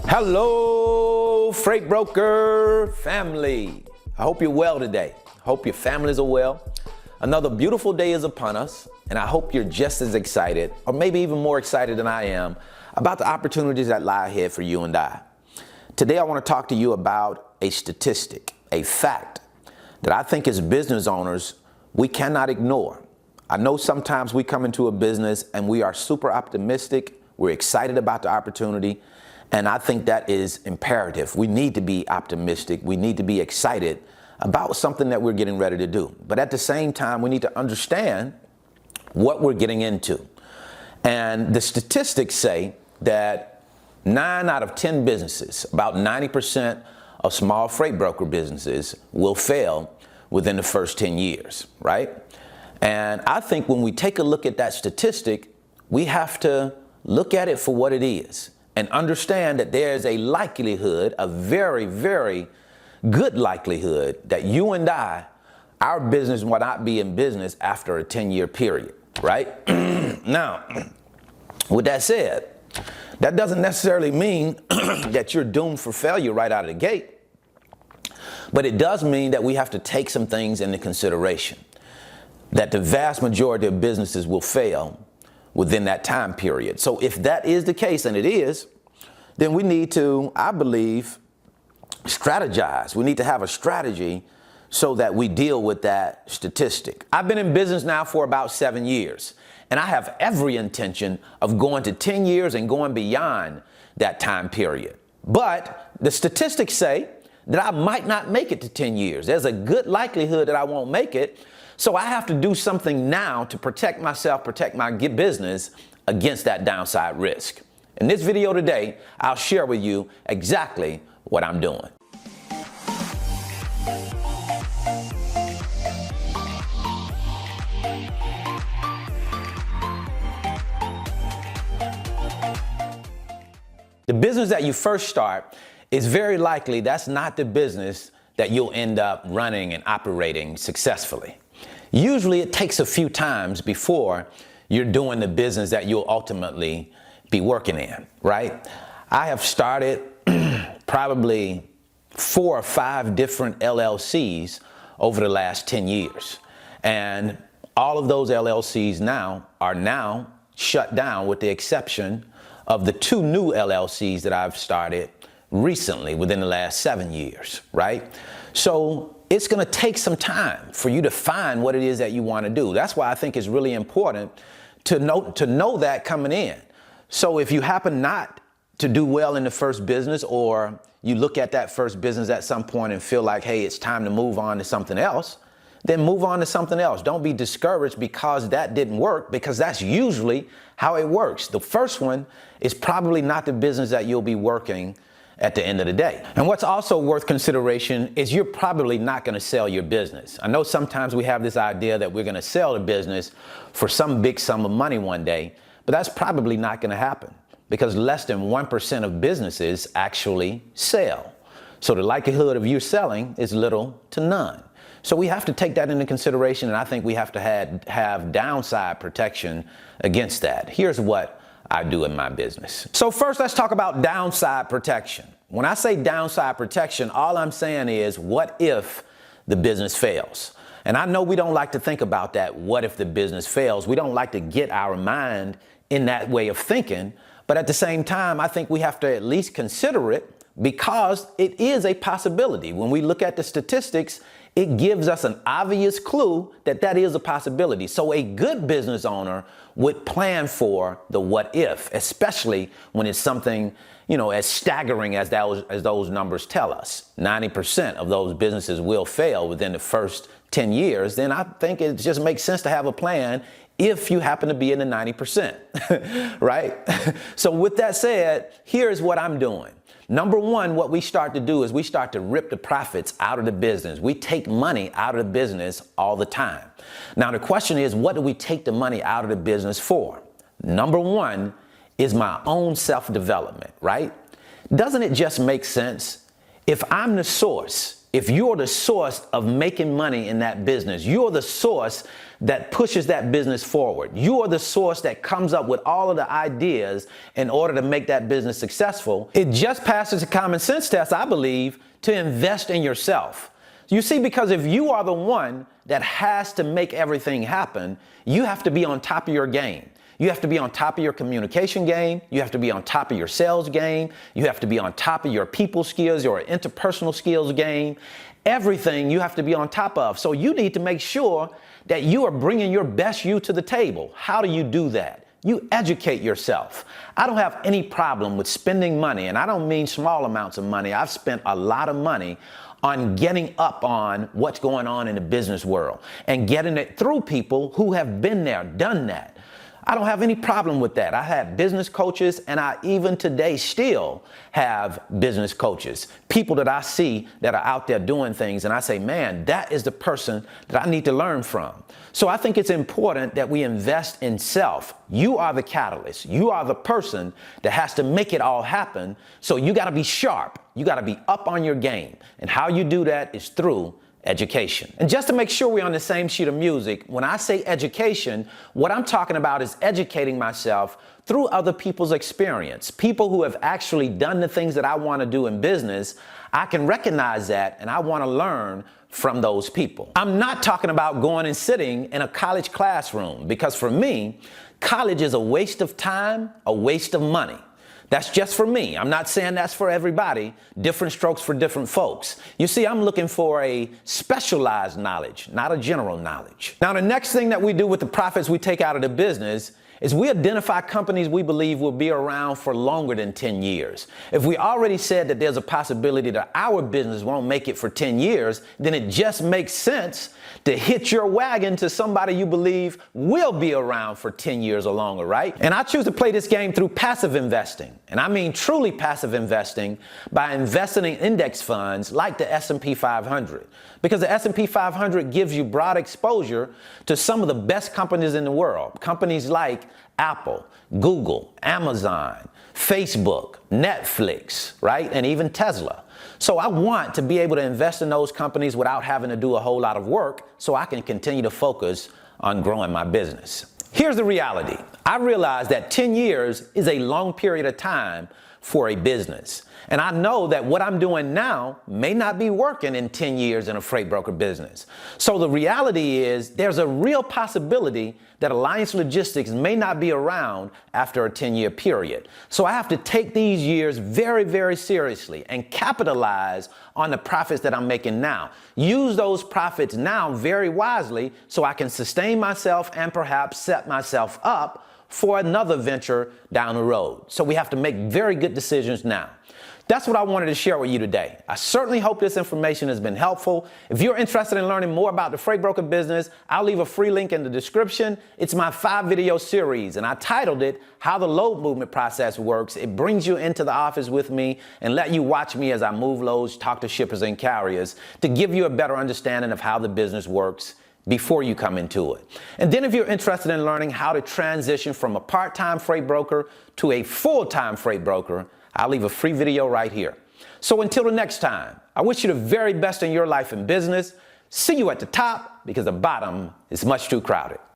Hello, freight broker family. I hope you're well today. Hope your families are well. Another beautiful day is upon us, and I hope you're just as excited, or maybe even more excited than I am, about the opportunities that lie ahead for you and I. Today, I want to talk to you about a statistic, a fact that I think as business owners, we cannot ignore. I know sometimes we come into a business and we are super optimistic, we're excited about the opportunity, and I think that is imperative. We need to be optimistic, we need to be excited about something that we're getting ready to do. But at the same time, we need to understand what we're getting into. And the statistics say that 9 out of 10 businesses, about 90% of small freight broker businesses, will fail within the first 10 years, right? And I think when we take a look at that statistic, we have to look at it for what it is and understand that there's a likelihood, a very, very good likelihood, that you and I, our business will not be in business after a 10-year period, right? Now, with that said, that doesn't necessarily mean that you're doomed for failure right out of the gate, but it does mean that we have to take some things into consideration, that the vast majority of businesses will fail within that time period. So if that is the case, and it is, then we need to, I believe, strategize. We need to have a strategy so that we deal with that statistic. I've been in business now for about 7 years, and I have every intention of going to 10 years and going beyond that time period. But the statistics say that I might not make it to 10 years. There's a good likelihood that I won't make it. So I have to do something now to protect myself, protect my business against that downside risk. In this video today, I'll share with you exactly what I'm doing. The business that you first start is very likely that's not the business that you'll end up running and operating successfully. Usually it takes a few times before you're doing the business that you'll ultimately be working in, right? I have started probably 4 or 5 different LLCs over the last 10 years. And all of those LLCs are now shut down, with the exception of the 2 new LLCs that I've started recently within the last 7 years, right? So it's going to take some time for you to find what it is that you want to do. That's why I think it's really important to know that coming in. So if you happen not to do well in the first business, or you look at that first business at some point and feel like, hey, it's time to move on to something else, then move on to something else. Don't be discouraged because that didn't work, because that's usually how it works. The first one is probably not the business that you'll be working at the end of the day. And what's also worth consideration is you're probably not going to sell your business. I know sometimes we have this idea that we're going to sell the business for some big sum of money one day, but that's probably not going to happen, because less than 1% of businesses actually sell. So the likelihood of you selling is little to none. So we have to take that into consideration, and I think we have to have downside protection against that. Here's what I do in my business. So first, let's talk about downside protection. When I say downside protection, all I'm saying is, what if the business fails? And I know we don't like to think about that. What if the business fails? We don't like to get our mind in that way of thinking. But at the same time, I think we have to at least consider it, because it is a possibility. When we look at the statistics, it gives us an obvious clue that that is a possibility. So a good business owner would plan for the what if, especially when it's something, as staggering as those numbers tell us. 90% of those businesses will fail within the first 10 years. Then I think it just makes sense to have a plan if you happen to be in the 90%, right? So with that said, here's what I'm doing. Number one, what we start to do is we start to rip the profits out of the business. We take money out of the business all the time. Now, the question is, what do we take the money out of the business for? Number one is my own self-development, right? Doesn't it just make sense? If I'm the source, if you're the source of making money in that business, you're the source that pushes that business forward. You are the source that comes up with all of the ideas in order to make that business successful. It just passes a common sense test, I believe, to invest in yourself. You see, because if you are the one that has to make everything happen, you have to be on top of your game. You have to be on top of your communication game. You have to be on top of your sales game. You have to be on top of your people skills, your interpersonal skills game. Everything you have to be on top of. So you need to make sure that you are bringing your best you to the table. How do you do that? You educate yourself. I don't have any problem with spending money, and I don't mean small amounts of money. I've spent a lot of money on getting up on what's going on in the business world and getting it through people who have been there, done that. I don't have any problem with that. I have business coaches, and I even today still have business coaches, people that I see that are out there doing things, and I say, man, that is the person that I need to learn from. So I think it's important that we invest in self. You are the catalyst. You are the person that has to make it all happen. So you got to be sharp. You got to be up on your game. And how you do that is through education. And just to make sure we're on the same sheet of music, when I say education, what I'm talking about is educating myself through other people's experience. People who have actually done the things that I want to do in business, I can recognize that and I want to learn from those people. I'm not talking about going and sitting in a college classroom, because for me, college is a waste of time, a waste of money. That's just for me. I'm not saying that's for everybody. Different strokes for different folks. You see, I'm looking for a specialized knowledge, not a general knowledge. Now, the next thing that we do with the profits we take out of the business is we identify companies we believe will be around for longer than 10 years. If we already said that there's a possibility that our business won't make it for 10 years, then it just makes sense to hitch your wagon to somebody you believe will be around for 10 years or longer, right? And I choose to play this game through passive investing. And I mean truly passive investing by investing in index funds like the S&P 500. Because the S&P 500 gives you broad exposure to some of the best companies in the world. Companies like Apple, Google, Amazon, Facebook, Netflix, right? And even Tesla. So I want to be able to invest in those companies without having to do a whole lot of work so I can continue to focus on growing my business. Here's the reality. I realize that 10 years is a long period of time for a business. And I know that what I'm doing now may not be working in 10 years in a freight broker business. So the reality is there's a real possibility that Alliance Logistics may not be around after a 10-year period. So I have to take these years very, very seriously and capitalize on the profits that I'm making now. Use those profits now very wisely so I can sustain myself and perhaps set myself up for another venture down the road. So we have to make very good decisions now. That's what I wanted to share with you today. I certainly hope this information has been helpful. If you're interested in learning more about the freight broker business, I'll leave a free link in the description. It's my 5-video series, and I titled it, How the Load Movement Process Works. It brings you into the office with me and let you watch me as I move loads, talk to shippers and carriers to give you a better understanding of how the business works before you come into it. And then if you're interested in learning how to transition from a part-time freight broker to a full-time freight broker, I'll leave a free video right here. So until the next time, I wish you the very best in your life and business. See you at the top, because the bottom is much too crowded.